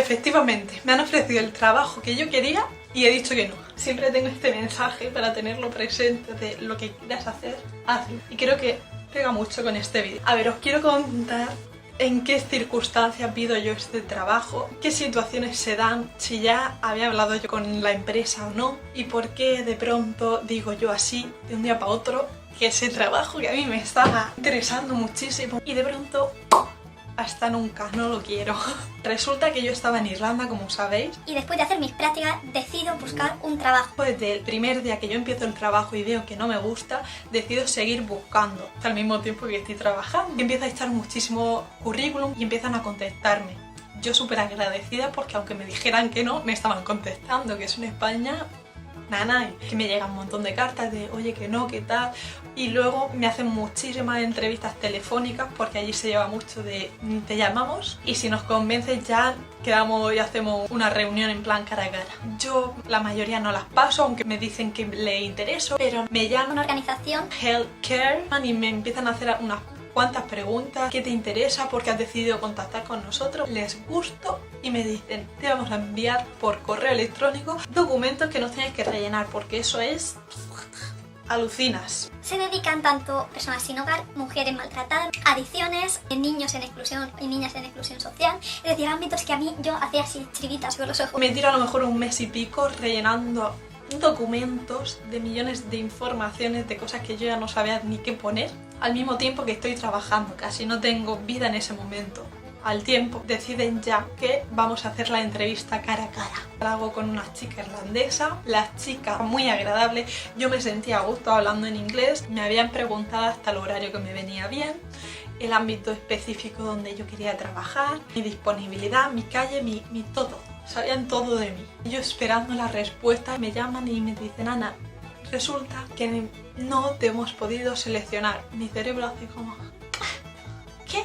Efectivamente, me han ofrecido el trabajo que yo quería y he dicho que no. Siempre tengo este mensaje para tenerlo presente de lo que quieras hacer, hazlo. Y creo que pega mucho con este vídeo. A ver, os quiero contar en qué circunstancias pido yo este trabajo, qué situaciones se dan, si ya había hablado yo con la empresa o no, y por qué de pronto digo yo así, de un día para otro, que ese trabajo que a mí me estaba interesando muchísimo y de pronto hasta nunca, no lo quiero. Resulta que yo estaba en Irlanda, como sabéis, y después de hacer mis prácticas decido buscar un trabajo. Desde el primer día que yo empiezo el trabajo y veo que no me gusta, decido seguir buscando al mismo tiempo que estoy trabajando. Empieza a echar muchísimo currículum y empiezan a contactarme. Yo súper agradecida porque aunque me dijeran que no, me estaban contestando, que es en España nana, y que me llegan un montón de cartas de oye que no, qué tal, y luego me hacen muchísimas entrevistas telefónicas porque allí se lleva mucho de te llamamos y si nos convences ya quedamos y hacemos una reunión en plan cara a cara. Yo la mayoría no las paso, aunque me dicen que le intereso, pero me llaman Una organización Healthcare y me empiezan a hacer unas cuántas preguntas, qué te interesa, por qué has decidido contactar con nosotros, les gusto y me dicen te vamos a enviar por correo electrónico documentos que no tienes que rellenar porque eso es... alucinas. Se dedican tanto personas sin hogar, mujeres maltratadas, adicciones, niños en exclusión y niñas en exclusión social, es decir, ámbitos que a mí yo hacía así chiribitas con los ojos. Me tiro a lo mejor un mes y pico rellenando documentos de millones de informaciones de cosas que yo ya no sabía ni qué poner, al mismo tiempo que estoy trabajando, casi no tengo vida en ese momento. Al tiempo deciden ya que vamos a hacer la entrevista cara a cara. La hago con una chica irlandesa, la chica muy agradable, yo me sentía a gusto hablando en inglés, me habían preguntado hasta el horario que me venía bien, el ámbito específico donde yo quería trabajar, mi disponibilidad, mi calle, mi todo. Sabían todo de mí. Yo esperando la respuesta, me llaman y me dicen Ana, resulta que no te hemos podido seleccionar. Mi cerebro hace como... ¿qué?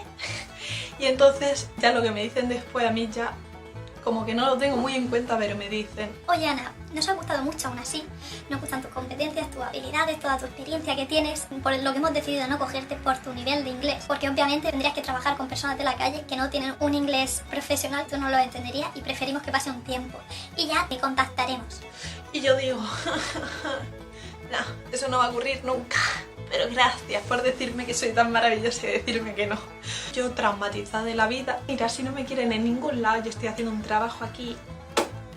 Y entonces ya lo que me dicen después a mí ya como que no lo tengo muy en cuenta, pero me dicen oye Ana, nos ha gustado mucho aún así, nos gustan tus competencias, tus habilidades, toda tu experiencia que tienes, por lo que hemos decidido no cogerte por tu nivel de inglés, porque obviamente tendrías que trabajar con personas de la calle que no tienen un inglés profesional, tú no lo entenderías y preferimos que pase un tiempo y ya te contactaremos. Y yo digo, no, eso no va a ocurrir nunca. Pero gracias por decirme que soy tan maravillosa y decirme que no. Yo traumatizada de la vida. Mira, si no me quieren en ningún lado, yo estoy haciendo un trabajo aquí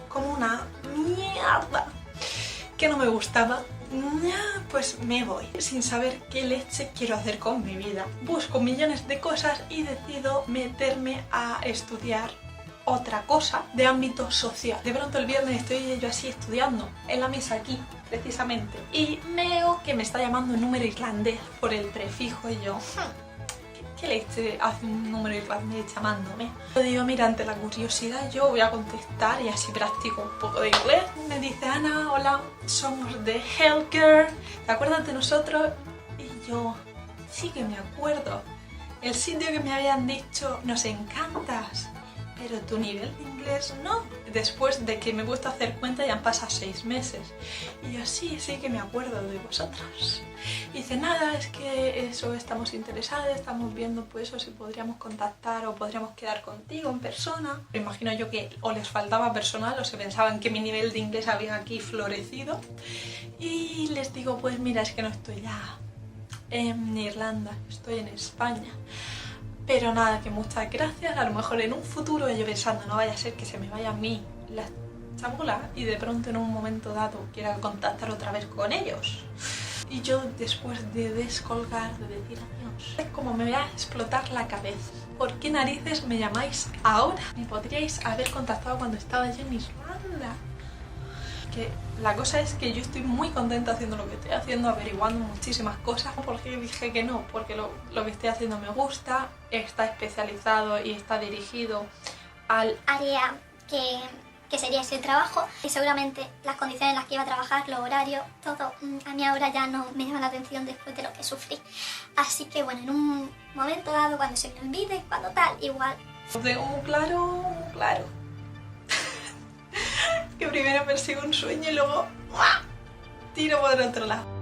como una mierda que no me gustaba. Pues me voy sin saber qué leche quiero hacer con mi vida. Busco millones de cosas y decido meterme a estudiar otra cosa de ámbito social. De pronto el viernes estoy yo así estudiando en la mesa aquí precisamente y veo que me está llamando un número irlandés por el prefijo y yo ¿qué leche hace un número irlandés llamándome? Yo digo mira, ante la curiosidad yo voy a contestar y así practico un poco de inglés. Me dice Ana, hola, somos de Healthcare, ¿te acuerdas de nosotros? Y yo sí que me acuerdo, el sitio que me habían dicho nos encantas, pero tu nivel de inglés no. Después de que me he puesto a hacer cuenta ya han pasado 6 meses. Y yo sí que me acuerdo de vosotros. Y dice nada, es que eso estamos interesados, estamos viendo pues eso, si podríamos contactar o podríamos quedar contigo en persona. Me imagino yo que o les faltaba personal o se pensaban que mi nivel de inglés había aquí florecido. Y les digo pues mira, es que no estoy ya en Irlanda, estoy en España. Pero nada, que muchas gracias, a lo mejor en un futuro yo pensando no vaya a ser que se me vaya a mí la chabola y de pronto en un momento dado quiera contactar otra vez con ellos. Y yo después de descolgar, de decir adiós, es como me voy a explotar la cabeza. ¿Por qué narices me llamáis ahora? Me podríais haber contactado cuando estaba yo en Irlanda. Que la cosa es que yo estoy muy contenta haciendo lo que estoy haciendo, averiguando muchísimas cosas. Porque dije que no, porque lo que estoy haciendo me gusta, está especializado y está dirigido al área que sería ese trabajo y seguramente las condiciones en las que iba a trabajar, los horarios, todo a mí ahora ya no me llama la atención después de lo que sufrí. Así que bueno, en un momento dado, cuando se me olvide, cuando tal, igual. Lo tengo muy claro, que primero persigo un sueño y luego tiro por otro lado.